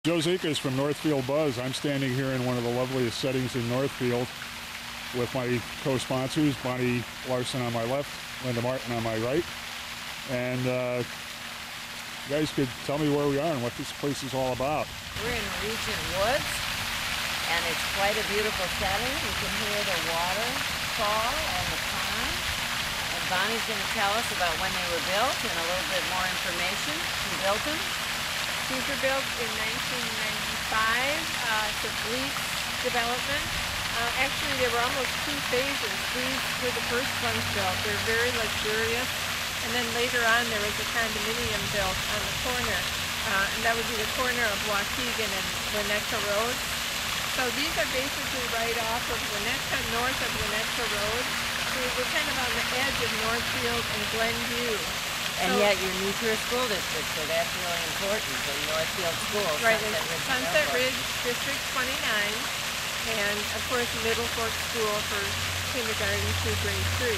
Joe Zikas from NorthfieldBuzz. I'm standing here in one of the loveliest settings in Northfield with my co-sponsors, Bonnie Larson on my left, Linda Martin on my right. And you guys could tell me where we are and what this place is all about. We're in Regent Wood, and it's quite a beautiful setting. You can hear the water fall and the pond. And Bonnie's going to tell us about when they were built and a little bit more information. Who built them? These were built in 1995. It's a Blietz development. Actually, there were almost two phases. These were the first ones built. They're very luxurious. And then later on, there was a condominium built on the corner. And that would be the corner of Waukegan and Winnetka Road. So these are basically right off of Winnetka, north of Winnetka Road. So we're kind of on the edge of Northfield and Glenview. And yet you're new to your school district, so that's really important, the Northfield School. Right, Sunset Ridge District 29, and of course Middle Fork School for kindergarten through grade 3.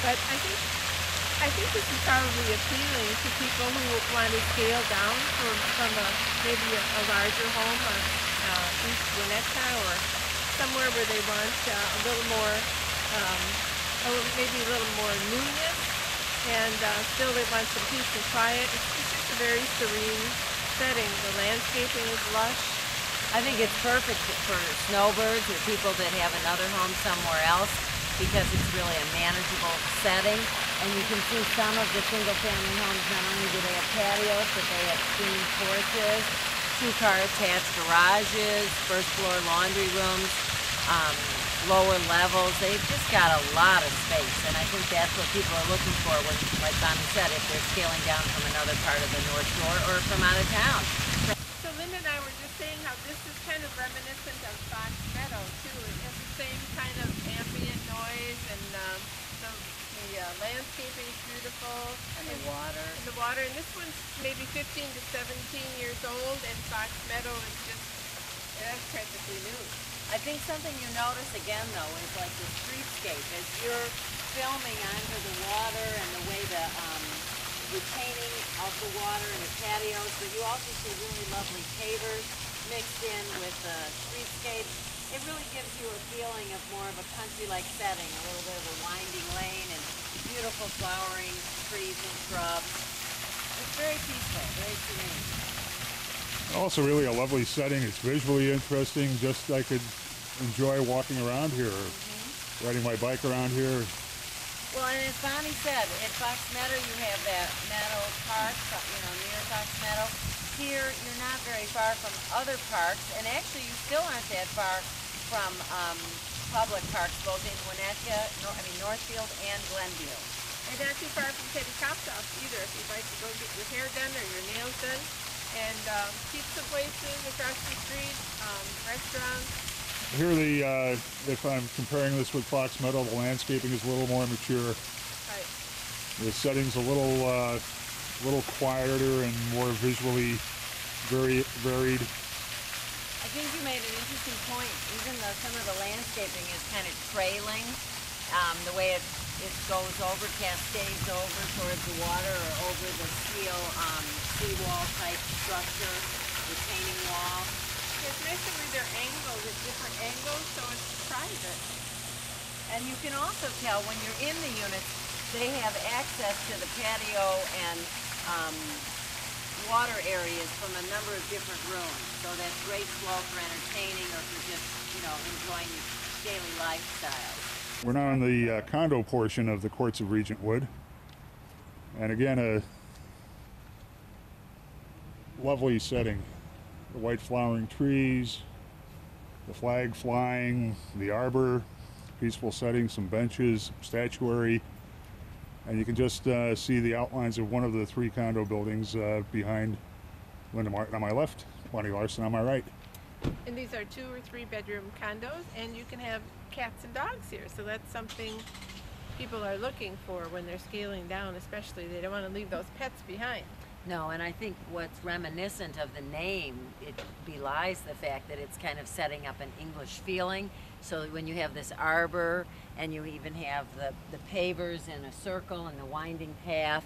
But I think this is probably appealing to people who want to scale down from maybe a larger home on East Winnetka or somewhere where they want a little more, maybe a little more newness. And still they want some peace and quiet. It's just a very serene setting. The landscaping is lush. I think it's perfect for snowbirds or people that have another home somewhere else because it's really a manageable setting. And you can see some of the single-family homes, not only do they have patios, but they have screened porches, two-car attached garages, first-floor laundry rooms, lower levels. They've just got a lot of space, and I think that's what people are looking for when, like Bonnie said, if they're scaling down from another part of the North Shore or from out of town. So Linda and I were just saying how this is kind of reminiscent of Fox Meadow, too. It has the same kind of ambient noise, and the landscaping is beautiful. And the water. And the water. And this one's maybe 15 to 17 years old, and Fox Meadow is just, that's practically new. I think something you notice again, though, is like the streetscape. As you're filming onto the water and the way the retaining of the water and the patios, but you also see really lovely pavers mixed in with the streetscape. It really gives you a feeling of more of a country-like setting, a little bit of a winding lane and beautiful flowering trees and shrubs. It's very peaceful, very serene. Also really a lovely setting. It's visually interesting. Just I could enjoy walking around here, riding my bike around here. Well, and as Bonnie said, at Fox Meadow you have that Meadow Park, near Fox Meadow. Here you're not very far from other parks, and actually you still aren't that far from public parks, both in Winnetka, Northfield and Glenview. And not too far from Teddy Koptoff either, if you'd like to go get your hair done or your nails done. And pizza places across the street, restaurants. Here, if I'm comparing this with Fox Meadow, the landscaping is a little more mature. Right. The setting's a little quieter and more visually very varied. I think you made an interesting point. Even though some of the landscaping is kind of trailing, the way it goes over, cascades over towards the water or over the steel seawall type structure, retaining wall. It's nice that they're angled at different angles, so it's private. And you can also tell when you're in the units, they have access to the patio and water areas from a number of different rooms. So that's great flow for entertaining or for just, enjoying your daily lifestyle. We're now in the condo portion of the courts of Regent Wood. And again, a lovely setting. The white flowering trees, the flag flying, the arbor, peaceful setting, some benches, statuary. And you can just see the outlines of one of the three condo buildings behind Linda Martin on my left, Bonnie Larson on my right. And these are 2 or 3 bedroom condos, and you can have cats and dogs here, so that's something people are looking for when they're scaling down, especially. They don't want to leave those pets behind. No, and I think what's reminiscent of the name, it belies the fact that it's kind of setting up an English feeling. So when you have this arbor and you even have the pavers in a circle and the winding path,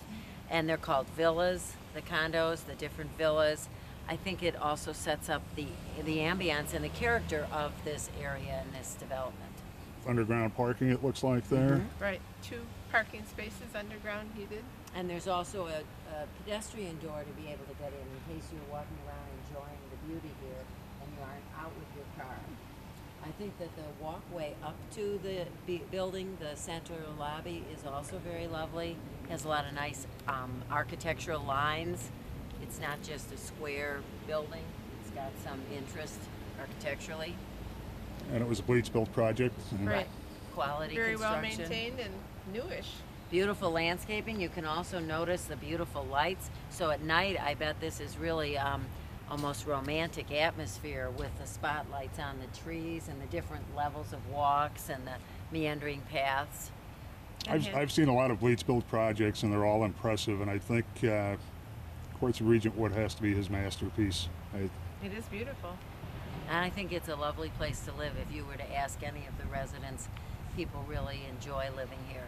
and they're called villas, the condos, the different villas, I think it also sets up the ambience and the character of this area and this development. Underground parking, it looks like there. Right, 2 parking spaces underground heated. And there's also a pedestrian door to be able to get in case you're walking around enjoying the beauty here and you aren't out with your car. I think that the walkway up to the building, the central lobby, is also very lovely. Has a lot of nice architectural lines. It's not just a square building. It's got some interest architecturally. And it was a Blietz built project. Right. Quality Very well construction. maintained and newish. Beautiful landscaping. You can also notice the beautiful lights. So at night, I bet this is really almost romantic atmosphere with the spotlights on the trees and the different levels of walks and the meandering paths. I've seen a lot of Blietz built projects, and they're all impressive. And I think Courts of Regent Wood has to be his masterpiece. It is beautiful. And I think it's a lovely place to live. If you were to ask any of the residents, people really enjoy living here.